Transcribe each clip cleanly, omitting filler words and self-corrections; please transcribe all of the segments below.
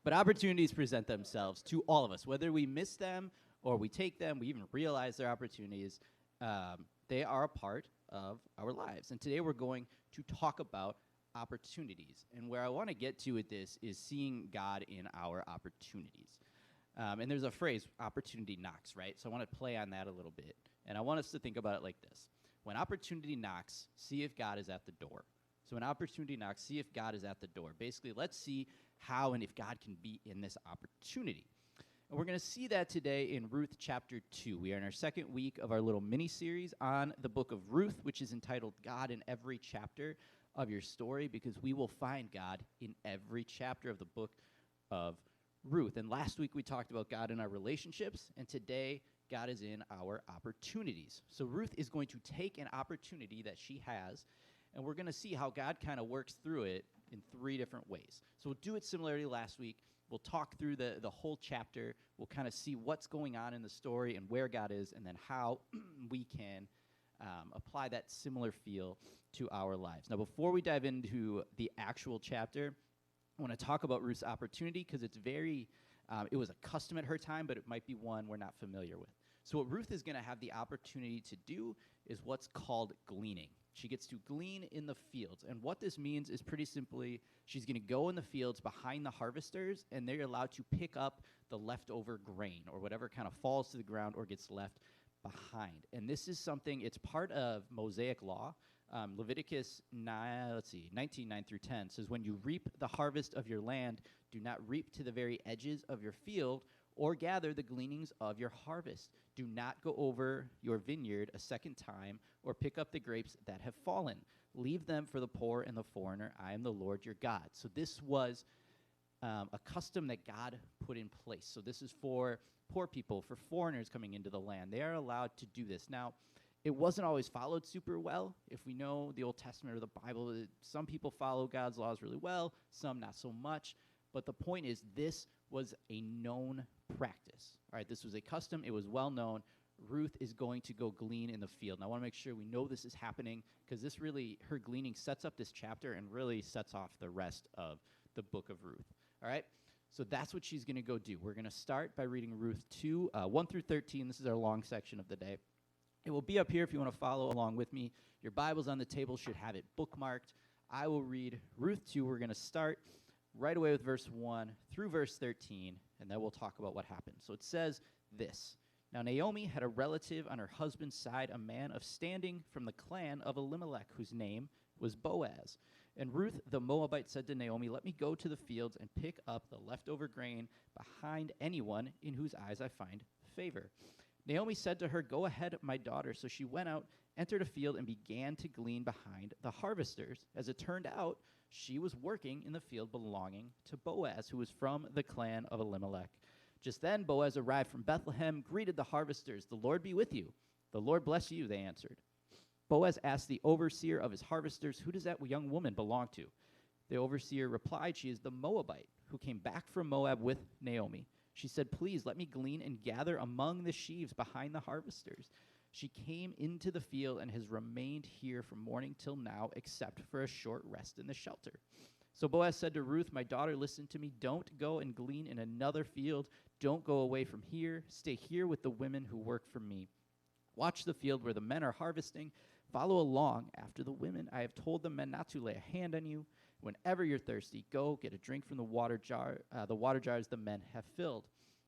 But opportunities present themselves to all of us, whether we miss them or we take them, we even realize they're opportunities. They are a part of our lives. And today we're going to talk about opportunities. And where I want to get to with this is seeing God in our opportunities. And there's a phrase, opportunity knocks, right? So I want to play on that a little bit. And I want us to think about it like this. When opportunity knocks, see if God is at the door. So when opportunity knocks, see if God is at the door. Basically, let's see how and if God can be in this opportunity. And we're going to see that today in Ruth chapter 2. We are in our second week of our little mini-series on the book of Ruth, which is entitled God in Every Chapter of Your Story, because we will find God in every chapter of the book of Ruth. And last week we talked about God in our relationships, and today God is in our opportunities. So Ruth is going to take an opportunity that she has, and we're going to see how God kind of works through it in three different ways. So we'll do it similarly last week. We'll talk through the whole chapter. We'll kind of see what's going on in the story and where God is, and then how we can apply that similar feel to our lives. Now, before we dive into the actual chapter, I want to talk about Ruth's opportunity because it's very, it was a custom at her time, but it might be one we're not familiar with. So what Ruth is going to have the opportunity to do is what's called gleaning. She gets to glean in the fields. And what this means is pretty simply, she's going to go in the fields behind the harvesters, and they're allowed to pick up the leftover grain or whatever kind of falls to the ground or gets left behind. And this is something, it's part of Mosaic law. Leviticus 19:9 through 10 says, when you reap the harvest of your land, do not reap to the very edges of your field or gather the gleanings of your harvest. Do not go over your vineyard a second time or pick up the grapes that have fallen. Leave them for the poor and the foreigner. I am the Lord your God. So this was a custom that God put in place. So this is for poor people, for foreigners coming into the land. They are allowed to do this. Now, it wasn't always followed super well. If we know the Old Testament or the Bible, some people follow God's laws really well, some not so much. But the point is, this was a known practice. All right, this was a custom. It was well known. Ruth is going to go glean in the field. And I want to make sure we know this is happening because this really, her gleaning sets up this chapter and really sets off the rest of the book of Ruth. All right, so that's what she's going to go do. We're going to start by reading Ruth 2, 1 through 13. This is our long section of the day. It will be up here if you want to follow along with me. Your Bibles on the table should have it bookmarked. I will read Ruth 2. We're going to start right away with verse 1 through verse 13, and then we'll talk about what happened. So it says this. Now Naomi had a relative on her husband's side, a man of standing from the clan of Elimelech, whose name was Boaz. And Ruth the Moabite said to Naomi, let me go to the fields and pick up the leftover grain behind anyone in whose eyes I find favor. Naomi said to her, go ahead, my daughter. So she went out, entered a field, and began to glean behind the harvesters. As it turned out, she was working in the field belonging to Boaz, who was from the clan of Elimelech. Just then Boaz arrived from Bethlehem, greeted the harvesters. The Lord be with you. The Lord bless you, they answered. Boaz asked the overseer of his harvesters, who does that young woman belong to? The overseer replied, she is the Moabite, who came back from Moab with Naomi. She said, please let me glean and gather among the sheaves behind the harvesters. She came into the field and has remained here from morning till now, except for a short rest in the shelter. So Boaz said to Ruth, my daughter, listen to me. Don't go and glean in another field. Don't go away from here. Stay here with the women who work for me. Watch the field where the men are harvesting. Follow along after the women. I have told the men not to lay a hand on you. Whenever you're thirsty, go get a drink from the water jars the men have filled.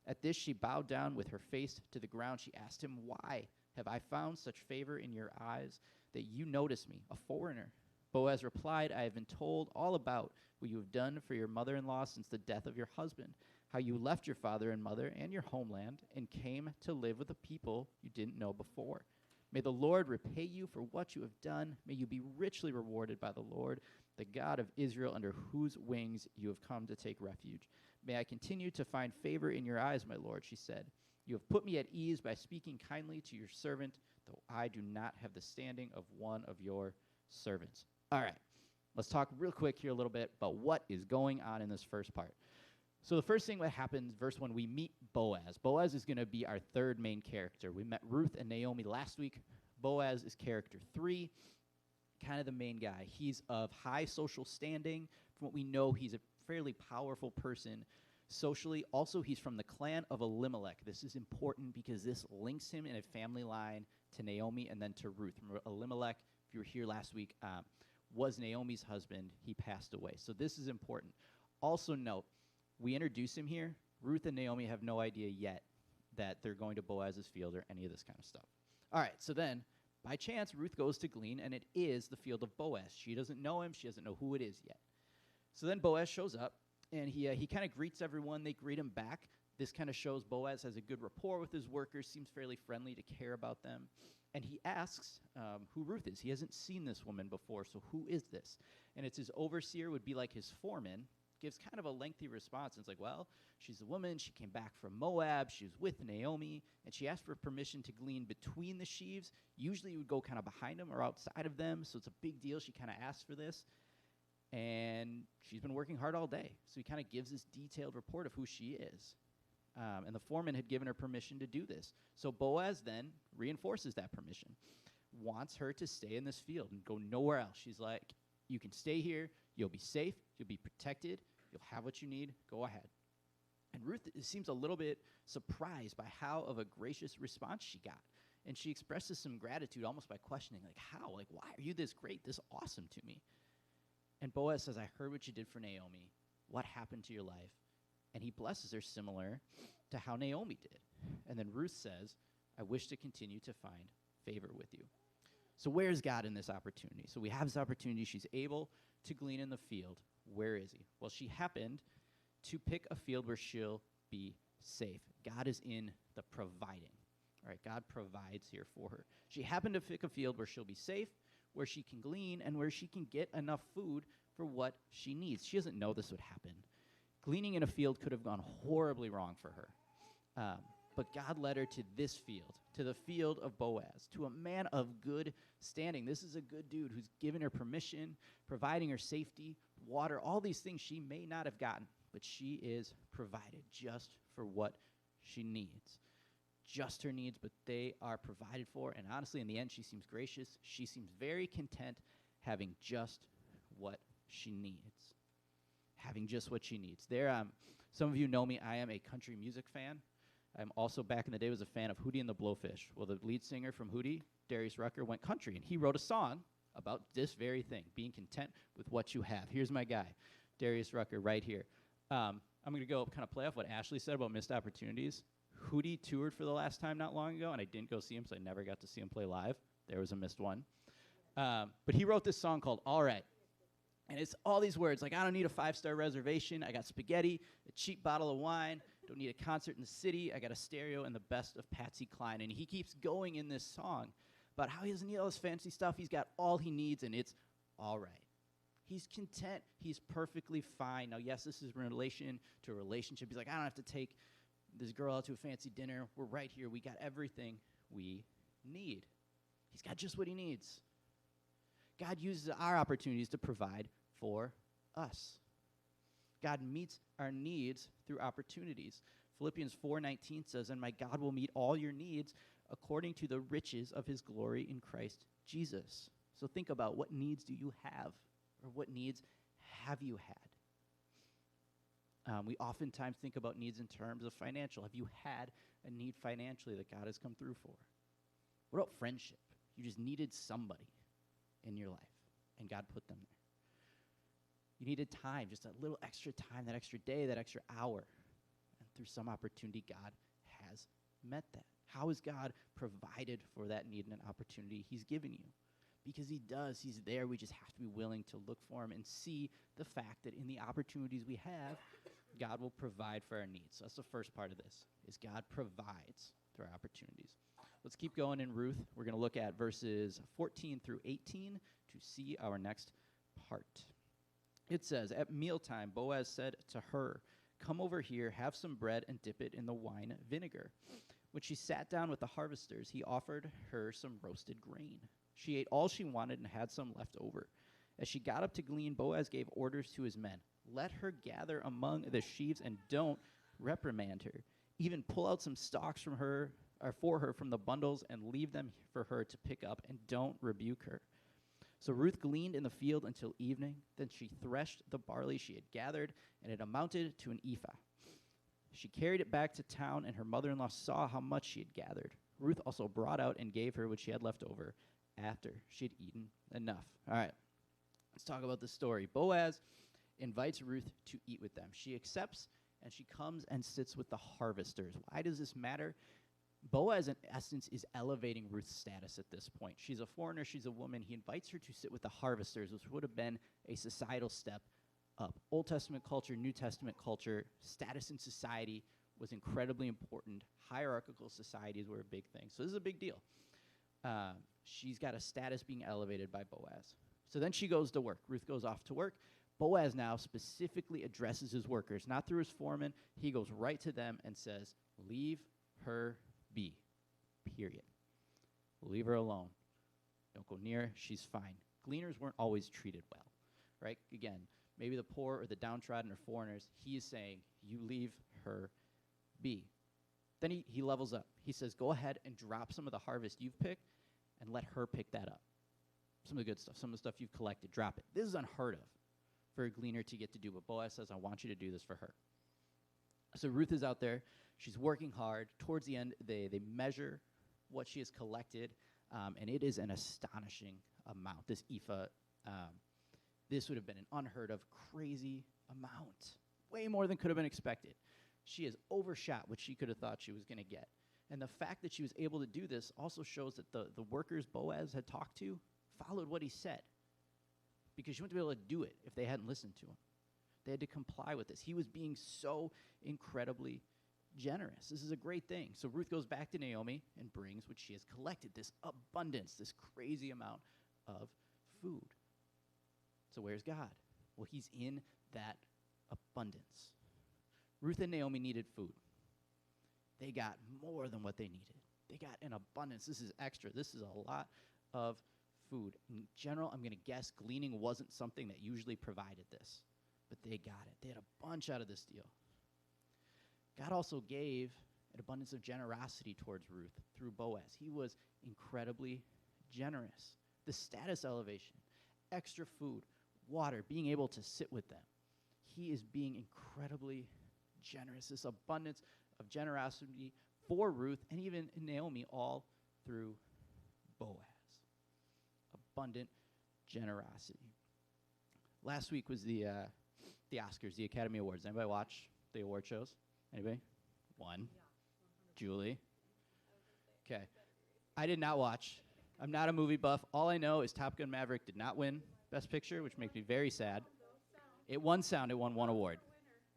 At this she bowed down with her face to the ground. She asked him, why have I found such favor in your eyes that you notice me, a foreigner? Boaz replied, I have been told all about what you have done for your mother-in-law since the death of your husband, how you left your father and mother and your homeland and came to live with a people you didn't know before. May the Lord repay you for what you have done. May you be richly rewarded by the Lord, the God of Israel, under whose wings you have come to take refuge. May I continue to find favor in your eyes, my Lord, she said. You have put me at ease by speaking kindly to your servant, though I do not have the standing of one of your servants. All right, let's talk real quick here a little bit about what is going on in this first part. So the first thing that happens, verse 1, we meet Boaz. Boaz is going to be our third main character. We met Ruth and Naomi last week. Boaz is character 3, kind of the main guy. He's of high social standing. From what we know, he's a fairly powerful person. socially. Also, he's from the clan of Elimelech. This is important because this links him in a family line to Naomi and then to Ruth. Remember, Elimelech, if you were here last week, was Naomi's husband. He passed away. So this is important. Also note, we introduce him here. Ruth and Naomi have no idea yet that they're going to Boaz's field or any of this kind of stuff. All right, so then, by chance, Ruth goes to glean, and it is the field of Boaz. She doesn't know him. She doesn't know who it is yet. So then Boaz shows up, and he kind of greets everyone. They greet him back. This kind of shows Boaz has a good rapport with his workers, seems fairly friendly to care about them. And he asks who Ruth is. He hasn't seen this woman before, so who is this? And it's his overseer, would be like his foreman. Gives kind of a lengthy response. And it's like, well, she's a woman. She came back from Moab. She was with Naomi. And she asked for permission to glean between the sheaves. Usually you would go kind of behind them or outside of them. So it's a big deal. She kind of asked for this. And she's been working hard all day. So he kind of gives this detailed report of who she is. And the foreman had given her permission to do this. So Boaz then reinforces that permission. Wants her to stay in this field and go nowhere else. She's like, you can stay here. You'll be safe. You'll be protected. You'll have what you need. Go ahead. And Ruth seems a little bit surprised by how of a gracious response she got. And she expresses some gratitude almost by questioning, like, how? Like, why are you this great, this awesome to me? And Boaz says, I heard what you did for Naomi. What happened to your life? And he blesses her similar to how Naomi did. And then Ruth says, I wish to continue to find favor with you. So where's God in this opportunity? So we have this opportunity. She's able to glean in the field. Where is he? Well, she happened to pick a field where she'll be safe. God is in the providing. All right, God provides here for her. She happened to pick a field where she'll be safe, where she can glean, and where she can get enough food for what she needs. She doesn't know this would happen. Gleaning in a field could have gone horribly wrong for her. But God led her to this field, to the field of Boaz, to a man of good standing. This is a good dude who's given her permission, providing her safety, water, all these things she may not have gotten, but she is provided just for what she needs. Just her needs, but they are provided for. And honestly, in the end, she seems gracious. She seems very content having just what she needs. Having just what she needs. Some of you know me. I am a country music fan. I'm also, back in the day, was a fan of Hootie and the Blowfish. Well, the lead singer from Hootie, Darius Rucker, went country, and he wrote a song about this very thing, being content with what you have. Here's my guy, Darius Rucker, right here. I'm going to go kind of play off what Ashley said about missed opportunities. Hootie toured for the last time not long ago, and I didn't go see him, so I never got to see him play live. There was a missed one. But he wrote this song called All Right. And it's all these words, like, I don't need a 5-star reservation. I got spaghetti, a cheap bottle of wine. Don't need a concert in the city. I got a stereo and the best of Patsy Cline. And he keeps going in this song about how he doesn't need all this fancy stuff. He's got all he needs, and it's all right. He's content. He's perfectly fine. Now, yes, this is in relation to a relationship. He's like, I don't have to take this girl out to a fancy dinner. We're right here. We got everything we need. He's got just what he needs. God uses our opportunities to provide for us. God meets our needs through opportunities. Philippians 4:19 says, and my God will meet all your needs according to the riches of his glory in Christ Jesus. So think about, what needs do you have, or what needs have you had? We oftentimes think about needs in terms of financial. Have you had a need financially that God has come through for? What about friendship? You just needed somebody in your life, and God put them there. You needed time, just a little extra time, that extra day, that extra hour. And through some opportunity, God has met that. How has God provided for that need and an opportunity he's given you? Because he does. He's there. We just have to be willing to look for him and see the fact that in the opportunities we have, God will provide for our needs. So that's the first part of this, is God provides through our opportunities. Let's keep going in Ruth. We're going to look at verses 14 through 18 to see our next part. It says, at mealtime, Boaz said to her, come over here, have some bread, and dip it in the wine vinegar. When she sat down with the harvesters, he offered her some roasted grain. She ate all she wanted and had some left over. As she got up to glean, Boaz gave orders to his men. Let her gather among the sheaves and don't reprimand her. Even pull out some stalks from her, or for her from the bundles, and leave them for her to pick up, and don't rebuke her. So Ruth gleaned in the field until evening. Then she threshed the barley she had gathered, and it amounted to an ephah. She carried it back to town, and her mother-in-law saw how much she had gathered. Ruth also brought out and gave her what she had left over after she had eaten enough. All right, let's talk about this story. Boaz invites Ruth to eat with them. She accepts, and she comes and sits with the harvesters. Why does this matter? Boaz, in essence, is elevating Ruth's status at this point. She's a foreigner. She's a woman. He invites her to sit with the harvesters, which would have been a societal step up. Old Testament culture, New Testament culture, status in society was incredibly important. Hierarchical societies were a big thing. So this is a big deal. She's got a status being elevated by Boaz. So then she goes to work. Ruth goes off to work. Boaz now specifically addresses his workers, not through his foreman. He goes right to them and says, leave her be, period. Leave her alone. Don't go near her. She's fine. Gleaners weren't always treated well, right? Again, maybe the poor or the downtrodden or foreigners. He is saying, you leave her be. Then he levels up. He says, go ahead and drop some of the harvest you've picked and let her pick that up. Some of the good stuff, some of the stuff you've collected, drop it. This is unheard of for a gleaner to get to do, but Boaz says, I want you to do this for her. So Ruth is out there. She's working hard. Towards the end, they measure what she has collected, and it is an astonishing amount. This ephah, this would have been an unheard of, crazy amount. Way more than could have been expected. She has overshot what she could have thought she was going to get. And the fact that she was able to do this also shows that the workers Boaz had talked to followed what he said, because she wouldn't be able to do it if they hadn't listened to him. They had to comply with this. He was being so incredibly generous. This is a great thing. So Ruth goes back to Naomi and brings what she has collected, this abundance, this crazy amount of food. So where's God? Well, he's in that abundance. Ruth and Naomi needed food. They got more than what they needed. They got an abundance. This is extra. This is a lot of food. In general, I'm going to guess gleaning wasn't something that usually provided this, but they got it. They had a bunch out of this deal. God also gave an abundance of generosity towards Ruth through Boaz. He was incredibly generous. The status elevation, extra food, water, being able to sit with them. He is being incredibly generous. This abundance of generosity for Ruth and even Naomi, all through Boaz. Abundant generosity. Last week was the Oscars, the Academy Awards. Anybody watch the award shows? Anybody? One. Yeah, Julie. Okay. I did not watch. I'm not a movie buff. All I know is Top Gun Maverick did not win Best Picture, which makes me very sad. It won sound. It won one award.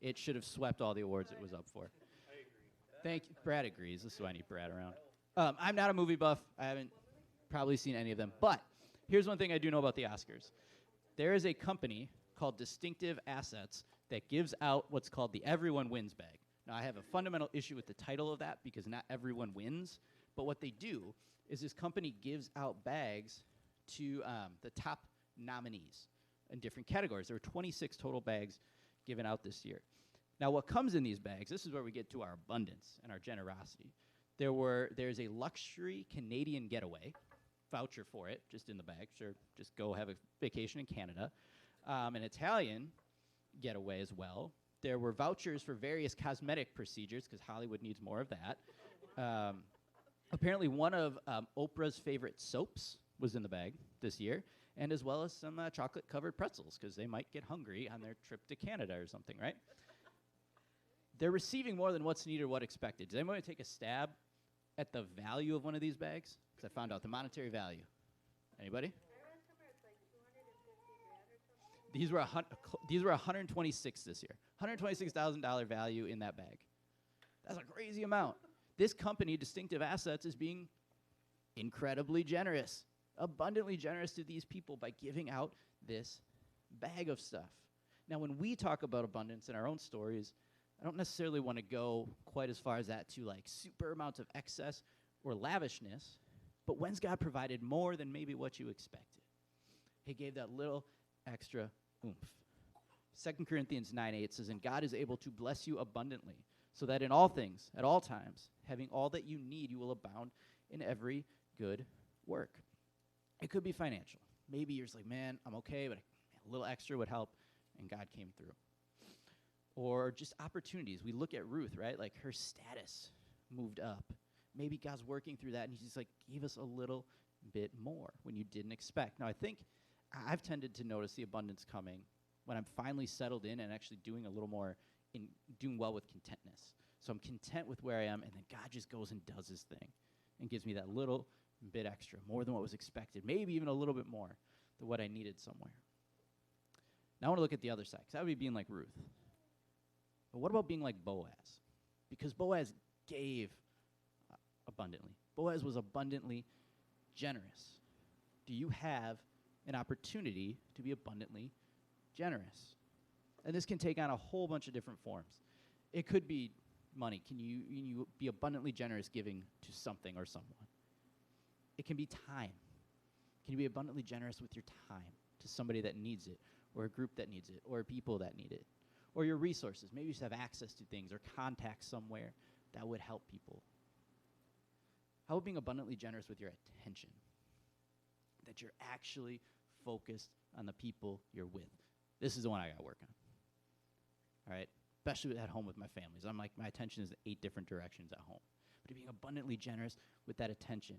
It should have swept all the awards it was up for. I agree. Thank you. Brad agrees. This is why I need Brad around. I'm not a movie buff. I haven't probably seen any of them. But here's one thing I do know about the Oscars. There is a company called Distinctive Assets that gives out what's called the Everyone Wins bag. Now, I have a fundamental issue with the title of that because not everyone wins. But what they do is this company gives out bags to the top nominees in different categories. There were 26 total bags given out this year. Now, what comes in these bags, this is where we get to our abundance and our generosity. There's a luxury Canadian getaway, voucher for it, just in the bag. Sure, just go have a vacation in Canada. An Italian getaway as well. There were vouchers for various cosmetic procedures, because Hollywood needs more of that. Apparently, one of Oprah's favorite soaps was in the bag this year, and as well as some chocolate-covered pretzels, because they might get hungry on their trip to Canada or something, right? They're receiving more than what's needed or what expected. Does anyone take a stab at the value of one of these bags? Because I found out the monetary value. Anybody? These were 126 this year. $126,000 value in that bag. That's a crazy amount. This company, Distinctive Assets, is being incredibly generous, abundantly generous to these people by giving out this bag of stuff. Now, when we talk about abundance in our own stories, I don't necessarily want to go quite as far as that to like super amounts of excess or lavishness, but when's God provided more than maybe what you expected? He gave that little extra oomph. 2 Corinthians 9:8 says, and God is able to bless you abundantly, so that in all things, at all times, having all that you need, you will abound in every good work. It could be financial. Maybe you're just like, man, I'm okay, but a little extra would help, and God came through. or just opportunities. We look at Ruth, right? Like her status moved up. Maybe God's working through that, and he's just like, gave us a little bit more when you didn't expect. Now, I think I've tended to notice the abundance coming when I'm finally settled in and actually doing a little more, in doing well with contentness. So I'm content with where I am, and then God just goes and does his thing and gives me that little bit extra, more than what was expected, maybe even a little bit more than what I needed somewhere. Now I want to look at the other side, because that would be being like Ruth. But what about being like Boaz? Because Boaz gave abundantly. Boaz was abundantly generous. Do you have an opportunity to be abundantly generous? And this can take on a whole bunch of different forms. It could be money. Can you be abundantly generous giving to something or someone? It can be time. Can you be abundantly generous with your time to somebody that needs it, or a group that needs it, or people that need it? Or your resources. Maybe you just have access to things or contacts somewhere that would help people. How about being abundantly generous with your attention? That you're actually focused on the people you're with. This is the one I got to work on. All right? Especially at home with my families. I'm like, my attention is in 8 different directions at home. But being abundantly generous with that attention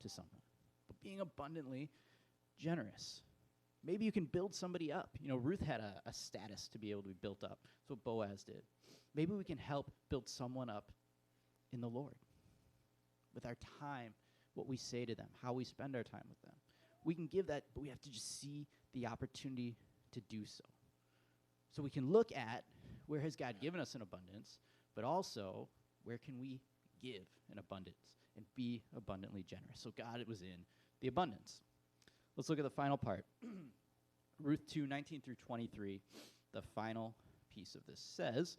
to someone. But being abundantly generous. Maybe you can build somebody up. You know, Ruth had a status to be able to be built up. That's what Boaz did. Maybe we can help build someone up in the Lord. With our time, what we say to them, how we spend our time with them. We can give that, but we have to just see the opportunity to do so. So we can look at where has God given us an abundance, but also where can we give an abundance and be abundantly generous. So God was in the abundance. Let's look at the final part. Ruth 2:19 through 23, the final piece of this says,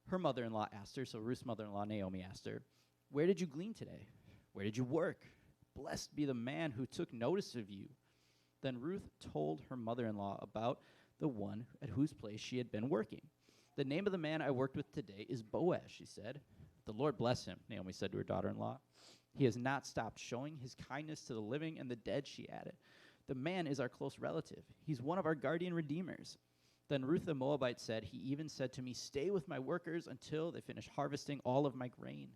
her mother-in-law asked her, so Ruth's mother-in-law Naomi asked her, where did you glean today? Where did you work? Blessed be the man who took notice of you. Then Ruth told her mother-in-law about the one at whose place she had been working. The name of the man I worked with today is Boaz, she said. The Lord bless him, Naomi said to her daughter-in-law. He has not stopped showing his kindness to the living and the dead, she added. The man is our close relative. He's one of our guardian redeemers. Then Ruth the Moabite said, he even said to me, stay with my workers until they finish harvesting all of my grain.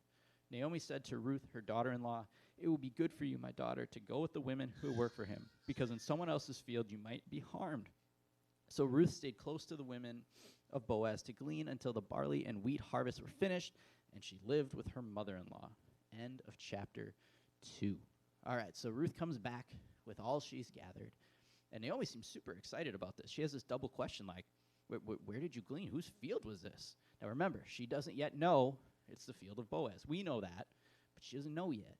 Naomi said to Ruth, her daughter-in-law, it will be good for you, my daughter, to go with the women who work for him, because in someone else's field you might be harmed. So Ruth stayed close to the women of Boaz to glean until the barley and wheat harvests were finished, and she lived with her mother-in-law. End of chapter 2. All right, so Ruth comes back with all she's gathered, and Naomi seems super excited about this. She has this double question, like, where did you glean? Whose field was this? Now remember, she doesn't yet know it's the field of Boaz. We know that, but she doesn't know yet.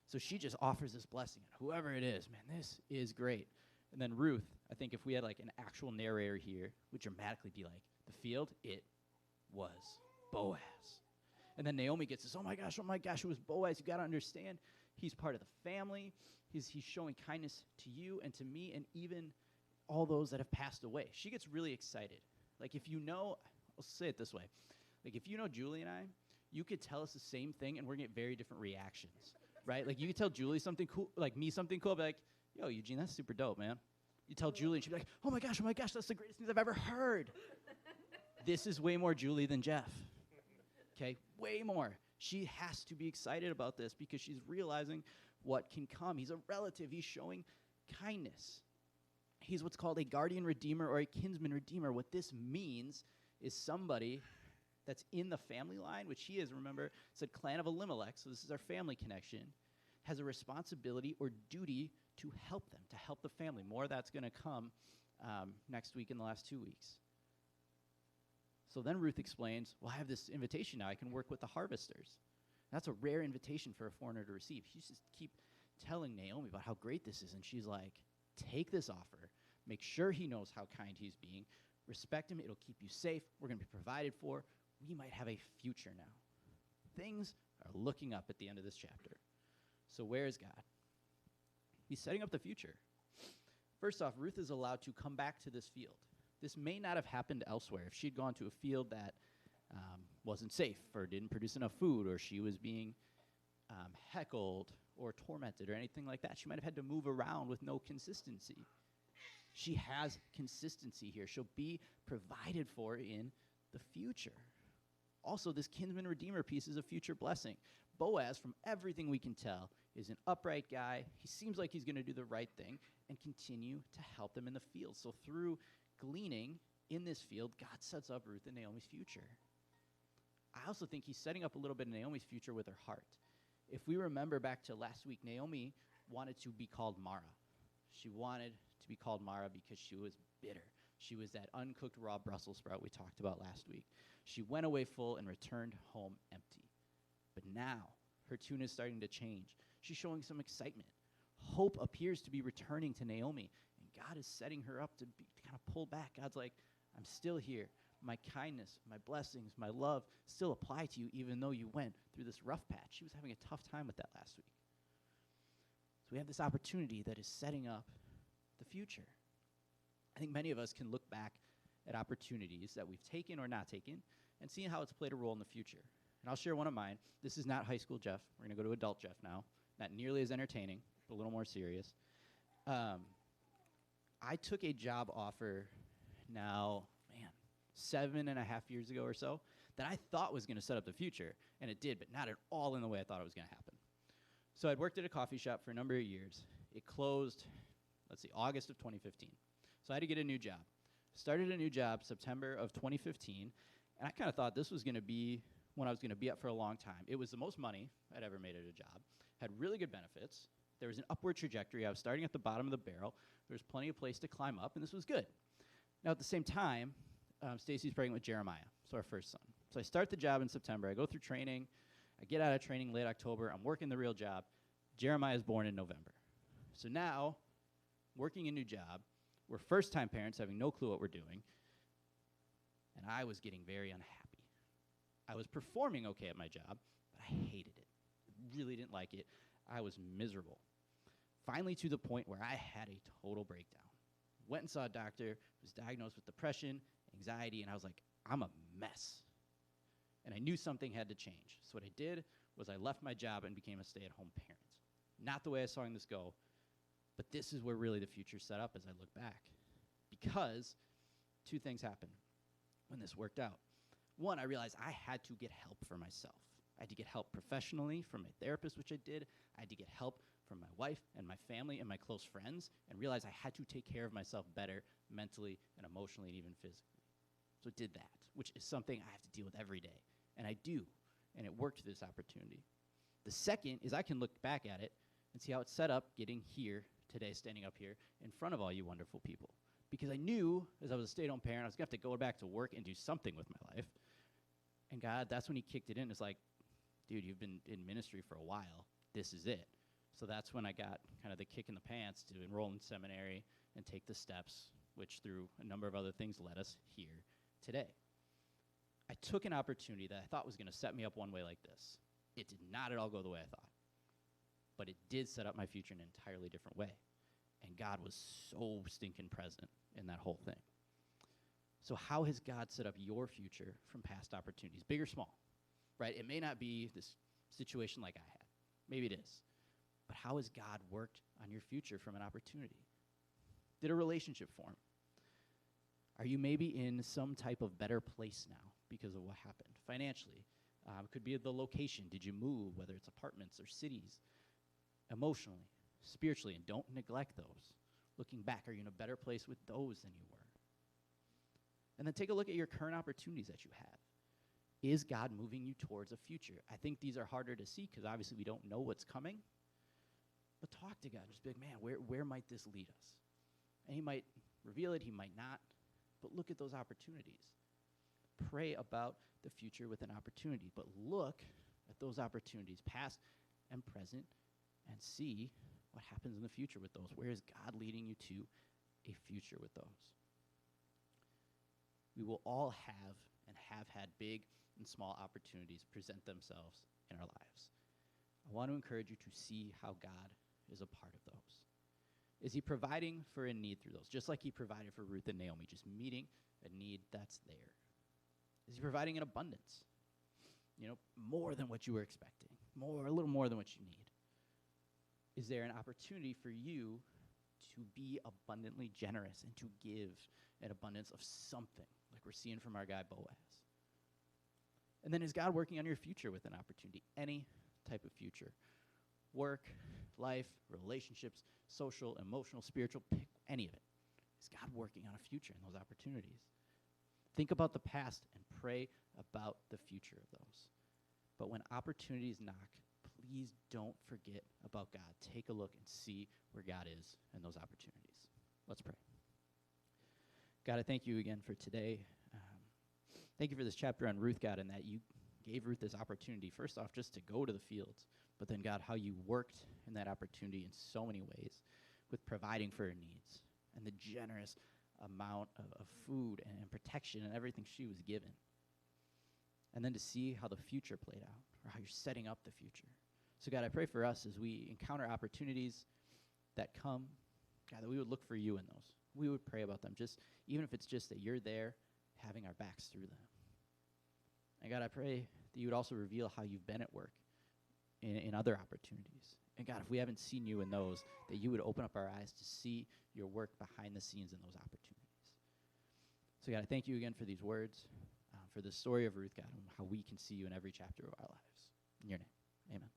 So she just offers this blessing. Whoever it is, man, this is great. And then Ruth, I think if we had like an actual narrator here, would dramatically be like, the field, it was Boaz. And then Naomi gets this, oh my gosh, it was Boaz. You got to understand, he's part of the family. He's showing kindness to you and to me and even all those that have passed away. She gets really excited. Like if you know, I'll say it this way. Like if you know Julie and I, you could tell us the same thing and we're going to get very different reactions, right? Like you could tell Julie something cool, like me something cool, I'll be like, yo, Eugene, that's super dope, man. You tell Julie and she'd be like, oh my gosh, that's the greatest thing I've ever heard. This is way more Julie than Geoff, okay? Way more. She has to be excited about this because she's realizing what can come. He's a relative. He's showing kindness. He's what's called a guardian redeemer or a kinsman redeemer. What this means is somebody that's in the family line, which he is, remember, it said clan of Elimelech, so this is our family connection, has a responsibility or duty to help them, to help the family. More of that's going to come next week and the last 2 weeks. So then Ruth explains, well, I have this invitation now. I can work with the harvesters. That's a rare invitation for a foreigner to receive. She just keep telling Naomi about how great this is, and she's like, take this offer. Make sure he knows how kind he's being. Respect him. It'll keep you safe. We're going to be provided for. We might have a future now. Things are looking up at the end of this chapter. So where is God? He's setting up the future. First off, Ruth is allowed to come back to this field. This may not have happened elsewhere. If she'd gone to a field that wasn't safe or didn't produce enough food or she was being heckled or tormented or anything like that, she might have had to move around with no consistency. She has consistency here. She'll be provided for in the future. Also, this kinsman redeemer piece is a future blessing. Boaz, from everything we can tell, is an upright guy. He seems like he's going to do the right thing and continue to help them in the field. So through gleaning in this field, God sets up Ruth and Naomi's future. I also think he's setting up a little bit of Naomi's future with her heart. If we remember back to last week, Naomi wanted to be called Mara. She wanted to be called Mara because she was bitter. She was that uncooked raw Brussels sprout we talked about last week. She went away full and returned home empty. But now, her tune is starting to change. She's showing some excitement. Hope appears to be returning to Naomi, and God is setting her up to kind of pull back. God's like, I'm still here. My kindness, my blessings, my love still apply to you, even though you went through this rough patch. She was having a tough time with that last week. So we have this opportunity that is setting up the future. I think many of us can look back at opportunities that we've taken or not taken and see how it's played a role in the future. And I'll share one of mine. This is not high school Geoff. We're going to go to adult Geoff now. Not nearly as entertaining, but a little more serious. I took a job offer now, 7.5 years ago or so, that I thought was going to set up the future, and it did, but not at all in the way I thought it was going to happen. So I'd worked at a coffee shop for a number of years. It closed, August of 2015. So I had to get a new job. Started a new job September of 2015, and I kind of thought this was going to be when I was going to be up for a long time. It was the most money I'd ever made at a job, had really good benefits. There was an upward trajectory. I was starting at the bottom of the barrel. There was plenty of place to climb up, and this was good. Now, at the same time, Stacy's pregnant with Jeremiah, so our first son. So I start the job in September. I go through training. I get out of training late October. I'm working the real job. Jeremiah is born in November. So now, working a new job, we're first-time parents having no clue what we're doing, and I was getting very unhappy. I was performing okay at my job, but I hated it. Really didn't like it. I was miserable. Finally, to the point where I had a total breakdown. Went and saw a doctor, was diagnosed with depression, anxiety, and I was like, I'm a mess. And I knew something had to change. So what I did was I left my job and became a stay-at-home parent. Not the way I saw this go, but this is where really the future set up as I look back. Because two things happened when this worked out. One, I realized I had to get help for myself. I had to get help professionally from a therapist, which I did. I had to get help from my wife and my family and my close friends, and realize I had to take care of myself better mentally and emotionally and even physically. So I did that, which is something I have to deal with every day. And I do, and it worked this opportunity. The second is I can look back at it and see how it's set up getting here today, standing up here in front of all you wonderful people. Because I knew, as I was a stay-at-home parent, I was going to have to go back to work and do something with my life. And God, that's when he kicked it in. It's like, dude, you've been in ministry for a while. This is it. So that's when I got kind of the kick in the pants to enroll in seminary and take the steps, which through a number of other things led us here today. I took an opportunity that I thought was going to set me up one way like this. It did not at all go the way I thought. But it did set up my future in an entirely different way. And God was so stinking present in that whole thing. So how has God set up your future from past opportunities, big or small? Right? It may not be this situation like I had. Maybe it is. But how has God worked on your future from an opportunity? Did a relationship form? Are you maybe in some type of better place now because of what happened? Financially, could be the location. Did you move, whether it's apartments or cities? Emotionally, spiritually, and don't neglect those. Looking back, are you in a better place with those than you were? And then take a look at your current opportunities that you have. Is God moving you towards a future? I think these are harder to see because obviously we don't know what's coming. But talk to God. Just be like, man, where might this lead us? And he might reveal it, he might not. But look at those opportunities. Pray about the future with an opportunity. But look at those opportunities, past and present, and see what happens in the future with those. Where is God leading you to a future with those? We will all have and have had big and small opportunities present themselves in our lives. I want to encourage you to see how God is a part of those. Is he providing for a need through those? Just like he provided for Ruth and Naomi, just meeting a need that's there. Is he providing in abundance? More than what you were expecting. A little more than what you need. Is there an opportunity for you to be abundantly generous and to give an abundance of something? Like we're seeing from our guy Boaz. And then is God working on your future with an opportunity? Any type of future. Work, life, relationships, social, emotional, spiritual, pick any of it. Is God working on a future in those opportunities? Think about the past and pray about the future of those. But when opportunities knock, please don't forget about God. Take a look and see where God is in those opportunities. Let's pray. God, I thank you again for today. Thank you for this chapter on Ruth, God, and that you gave Ruth this opportunity, first off, just to go to the fields, but then, God, how you worked in that opportunity in so many ways with providing for her needs and the generous amount of food and protection and everything she was given. And then to see how the future played out, or how you're setting up the future. So, God, I pray for us as we encounter opportunities that come, God, that we would look for you in those. We would pray about them, just even if it's just that you're there having our backs through them. And God, I pray that you would also reveal how you've been at work in other opportunities. And God, if we haven't seen you in those, that you would open up our eyes to see your work behind the scenes in those opportunities. So God, I thank you again for these words, for the story of Ruth, God, and how we can see you in every chapter of our lives. In your name, amen.